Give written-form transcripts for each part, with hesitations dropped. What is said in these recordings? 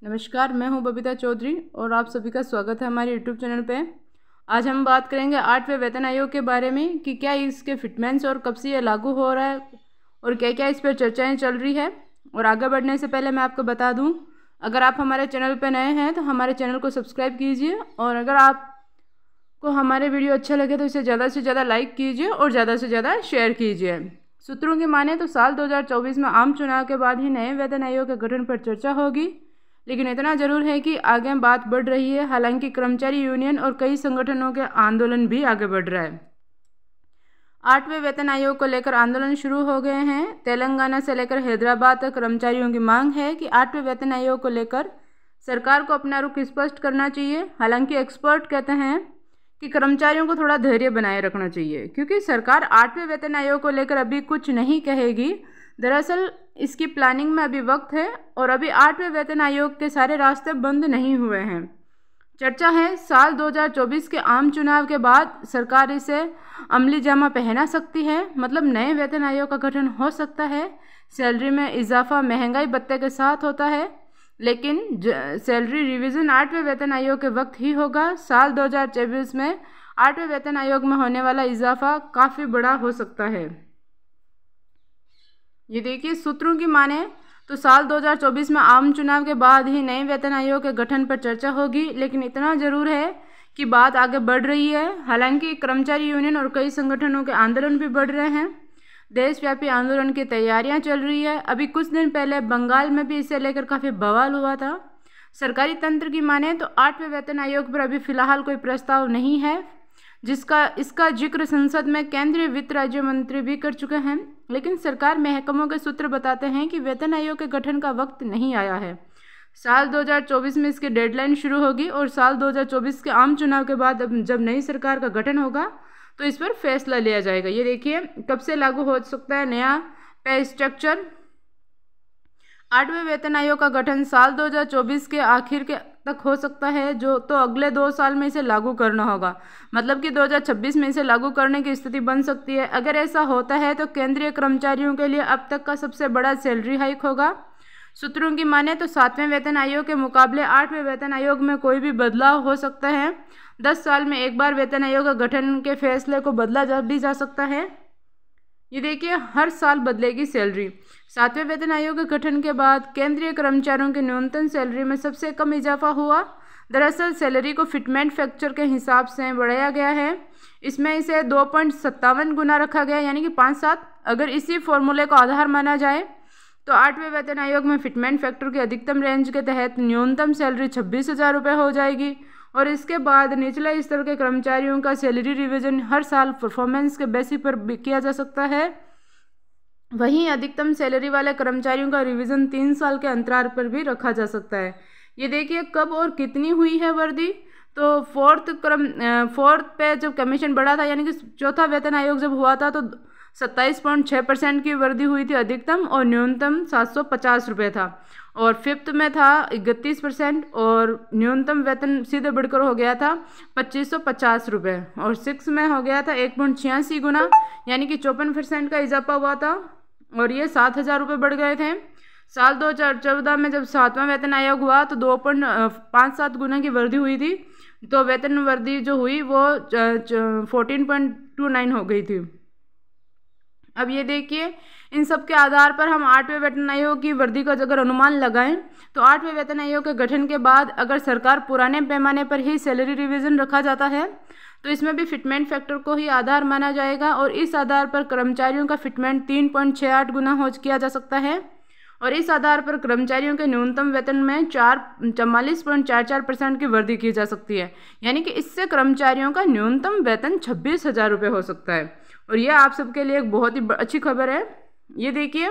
नमस्कार, मैं हूं बबीता चौधरी और आप सभी का स्वागत है हमारे यूट्यूब चैनल पे। आज हम बात करेंगे 8वें वेतन आयोग के बारे में कि क्या इसके फिटमेंट्स और कब से ये लागू हो रहा है और क्या क्या इस पर चर्चाएं चल रही है। और आगे बढ़ने से पहले मैं आपको बता दूं, अगर आप हमारे चैनल पर नए हैं तो हमारे चैनल को सब्सक्राइब कीजिए और अगर आपको हमारे वीडियो अच्छा लगे तो इसे ज़्यादा से ज़्यादा लाइक कीजिए और ज़्यादा से ज़्यादा शेयर कीजिए। सूत्रों की माने तो साल 2024 में आम चुनाव के बाद ही नए वेतन आयोग के गठन पर चर्चा होगी, लेकिन इतना जरूर है कि आगे बात बढ़ रही है। हालांकि कर्मचारी यूनियन और कई संगठनों के आंदोलन भी आगे बढ़ रहा है। 8वें वेतन आयोग को लेकर आंदोलन शुरू हो गए हैं। तेलंगाना से लेकर हैदराबाद तक कर्मचारियों की मांग है कि 8वें वेतन आयोग को लेकर सरकार को अपना रुख स्पष्ट करना चाहिए। हालांकि एक्सपर्ट कहते हैं कि कर्मचारियों को थोड़ा धैर्य बनाए रखना चाहिए, क्योंकि सरकार 8वें वेतन आयोग को लेकर अभी कुछ नहीं कहेगी। दरअसल इसकी प्लानिंग में अभी वक्त है और अभी 8वें वेतन आयोग के सारे रास्ते बंद नहीं हुए हैं। चर्चा है साल 2024 के आम चुनाव के बाद सरकार इसे अमली जामा पहना सकती है, मतलब नए वेतन आयोग का गठन हो सकता है। सैलरी में इजाफा महंगाई भत्ते के साथ होता है, लेकिन सैलरी रिवीजन 8वें वेतन आयोग के वक्त ही होगा। साल 2024 में 8वें वेतन आयोग में होने वाला इजाफा काफ़ी बड़ा हो सकता है। ये देखिए, सूत्रों की माने तो साल 2024 में आम चुनाव के बाद ही नए वेतन आयोग के गठन पर चर्चा होगी, लेकिन इतना जरूर है कि बात आगे बढ़ रही है। हालांकि कर्मचारी यूनियन और कई संगठनों के आंदोलन भी बढ़ रहे हैं। देशव्यापी आंदोलन की तैयारियां चल रही है। अभी कुछ दिन पहले बंगाल में भी इसे लेकर काफ़ी बवाल हुआ था। सरकारी तंत्र की माने तो 8वें वेतन आयोग पर अभी फिलहाल कोई प्रस्ताव नहीं है, इसका जिक्र संसद में केंद्रीय वित्त राज्य मंत्री भी कर चुके हैं। लेकिन सरकार महकमों के सूत्र बताते हैं कि वेतन आयोग के गठन का वक्त नहीं आया है। साल 2024 में इसकी डेडलाइन शुरू होगी और साल 2024 के आम चुनाव के बाद जब नई सरकार का गठन होगा तो इस पर फैसला लिया जाएगा। ये देखिए, कब से लागू हो सकता है नया पे स्ट्रक्चर। 8वें वेतन आयोग का गठन साल 2024 के आखिर के तक हो सकता है, जो तो अगले 2 साल में इसे लागू करना होगा। मतलब कि 2026 में इसे लागू करने की स्थिति बन सकती है। अगर ऐसा होता है तो केंद्रीय कर्मचारियों के लिए अब तक का सबसे बड़ा सैलरी हाइक होगा। सूत्रों की माने तो 7वें वेतन आयोग के मुकाबले 8वें वेतन आयोग में कोई भी बदलाव हो सकता है। 10 साल में एक बार वेतन आयोग का गठन के फैसले को बदला भी जा सकता है। ये देखिए, हर साल बदलेगी सैलरी। 7वें वेतन आयोग के गठन के बाद केंद्रीय कर्मचारियों की न्यूनतम सैलरी में सबसे कम इजाफा हुआ। दरअसल सैलरी को फिटमेंट फैक्टर के हिसाब से बढ़ाया गया है। इसमें इसे 2.57 गुना रखा गया, यानी कि 5-7। अगर इसी फॉर्मूले को आधार माना जाए तो 8वें वेतन आयोग में फिटमेंट फैक्टर की अधिकतम रेंज के तहत न्यूनतम सैलरी 26,000 रुपये हो जाएगी। और इसके बाद निचले स्तर के कर्मचारियों का सैलरी रिवीजन हर साल परफॉर्मेंस के बेसिस पर किया जा सकता है। वहीं अधिकतम सैलरी वाले कर्मचारियों का रिवीजन 3 साल के अंतराल पर भी रखा जा सकता है। ये देखिए, कब और कितनी हुई है वृद्धि। तो फोर्थ पे जब कमीशन बढ़ा था, यानी कि चौथा वेतन आयोग जब हुआ था तो 27.6% की वृद्धि हुई थी अधिकतम, और न्यूनतम 750 रुपये था। और फिफ्थ में था 31% और न्यूनतम वेतन सीधे बढ़कर हो गया था 2550 रुपये। और 6 में हो गया था 1.86 गुना, यानी कि 54% का इजाफा हुआ था और ये 7,000 रुपये बढ़ गए थे। साल 2014 में जब 7वां वेतन आयोग हुआ तो 2.57 गुना की वृद्धि हुई थी। तो वेतन वृद्धि जो हुई वो 14.29 हो गई थी। अब ये देखिए, इन सब के आधार पर हम 8वें वेतन आयोग की वृद्धि का अगर अनुमान लगाएं तो 8वें वेतन आयोग के गठन के बाद अगर सरकार पुराने पैमाने पर ही सैलरी रिवीजन रखा जाता है तो इसमें भी फिटमेंट फैक्टर को ही आधार माना जाएगा और इस आधार पर कर्मचारियों का फिटमेंट 3.68 गुना हो किया जा सकता है। और इस आधार पर कर्मचारियों के न्यूनतम वेतन में 44.44% की वृद्धि की जा सकती है, यानी कि इससे कर्मचारियों का न्यूनतम वेतन 26,000 रुपये हो सकता है। और यह आप सबके लिए एक बहुत ही अच्छी खबर है। ये देखिए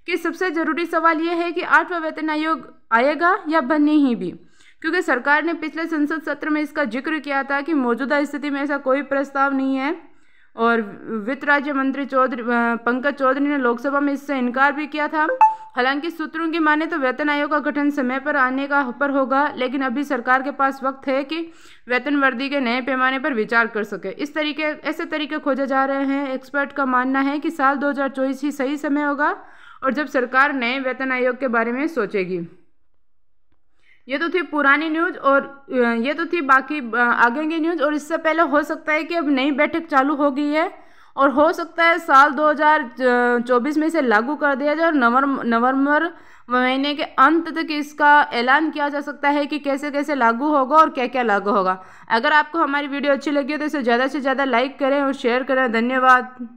कि सबसे ज़रूरी सवाल यह है कि 8वां वेतन आयोग आएगा या नहीं भी, क्योंकि सरकार ने पिछले संसद सत्र में इसका जिक्र किया था कि मौजूदा स्थिति में ऐसा कोई प्रस्ताव नहीं है। और वित्त राज्य मंत्री पंकज चौधरी ने लोकसभा में इससे इनकार भी किया था। हालांकि सूत्रों की माने तो वेतन आयोग का गठन समय पर आने का पर होगा, लेकिन अभी सरकार के पास वक्त है कि वेतन वृद्धि के नए पैमाने पर विचार कर सके। ऐसे तरीके खोजे जा रहे हैं। एक्सपर्ट का मानना है कि साल 2024 ही सही समय होगा और जब सरकार नए वेतन आयोग के बारे में सोचेगी। ये तो थी पुरानी न्यूज़ और ये तो थी बाकी आगे की न्यूज़। और इससे पहले हो सकता है कि अब नई बैठक चालू हो गई है और हो सकता है साल 2024 में इसे लागू कर दिया जाए और नवंबर महीने के अंत तक इसका ऐलान किया जा सकता है कि कैसे कैसे लागू होगा और क्या क्या लागू होगा। अगर आपको हमारी वीडियो अच्छी लगी हो तो इसे ज़्यादा से ज़्यादा लाइक करें और शेयर करें। धन्यवाद।